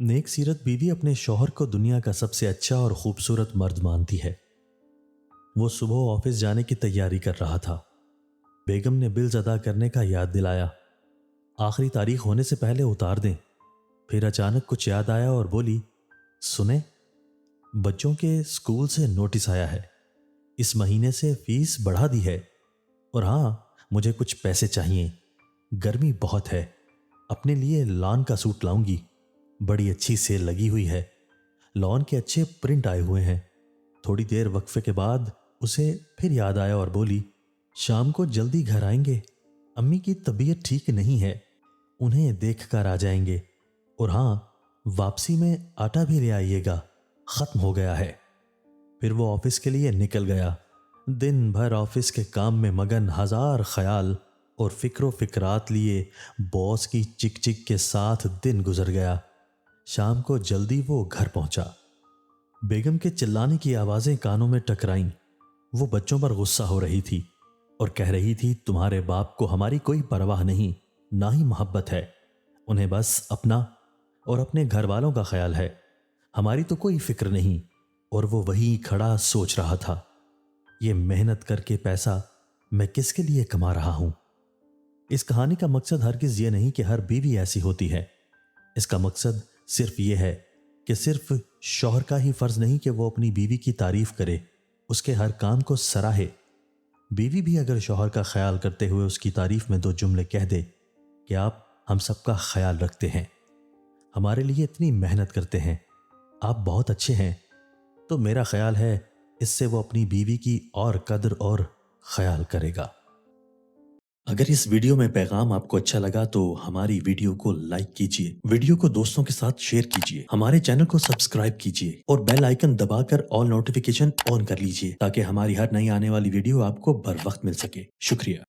नेक सीरत बीवी अपने शौहर को दुनिया का सबसे अच्छा और खूबसूरत मर्द मानती है। वो सुबह ऑफिस जाने की तैयारी कर रहा था। बेगम ने बिल्स अदा करने का याद दिलाया। आखिरी तारीख होने से पहले उतार दें। फिर अचानक कुछ याद आया और बोली, सुने, बच्चों के स्कूल से नोटिस आया है। इस महीने से फीस बढ़ा दी है। और हाँ, मुझे कुछ पैसे चाहिए। गर्मी बहुत है। अपने लिए लॉन का सूट लाऊंगी। बड़ी अच्छी सेल लगी हुई है। लॉन के अच्छे प्रिंट आए हुए हैं। थोड़ी देर वक्फे के बाद उसे फिर याद आया और बोली, शाम को जल्दी घर आएंगे। अम्मी की तबीयत ठीक नहीं है। उन्हें देख कर आ जाएंगे। और हाँ, वापसी में आटा भी ले आइएगा, खत्म हो गया है। फिर वो ऑफिस के लिए निकल गया। दिन भर ऑफिस के काम में मगन, हजार ख्याल और फिक्रो फिक्रात लिए बॉस की चिक चिक के साथ दिन गुजर गया। शाम को जल्दी वो घर पहुंचा। बेगम के चिल्लाने की आवाजें कानों में टकराईं। वो बच्चों पर गुस्सा हो रही थी और कह रही थी, तुम्हारे बाप को हमारी कोई परवाह नहीं, ना ही मोहब्बत है। उन्हें बस अपना और अपने घर वालों का ख्याल है। हमारी तो कोई फिक्र नहीं। और वो वहीं खड़ा सोच रहा था, ये मेहनत करके पैसा मैं किसके लिए कमा रहा हूं। इस कहानी का मकसद हरगिज ये नहीं कि हर बीवी ऐसी होती है। इसका मकसद सिर्फ ये है कि सिर्फ शौहर का ही फर्ज नहीं कि वो अपनी बीवी की तारीफ करे, उसके हर काम को सराहे। बीवी भी अगर शौहर का ख्याल करते हुए उसकी तारीफ में दो जुमले कह दे कि आप हम सबका ख्याल रखते हैं, हमारे लिए इतनी मेहनत करते हैं, आप बहुत अच्छे हैं, तो मेरा ख्याल है इससे वो अपनी बीवी की और कदर और ख्याल करेगा। अगर इस वीडियो में पैगाम आपको अच्छा लगा तो हमारी वीडियो को लाइक कीजिए, वीडियो को दोस्तों के साथ शेयर कीजिए, हमारे चैनल को सब्सक्राइब कीजिए और बेल आइकन दबाकर ऑल नोटिफिकेशन ऑन कर लीजिए ताकि हमारी हर नई आने वाली वीडियो आपको बर वक्त मिल सके। शुक्रिया।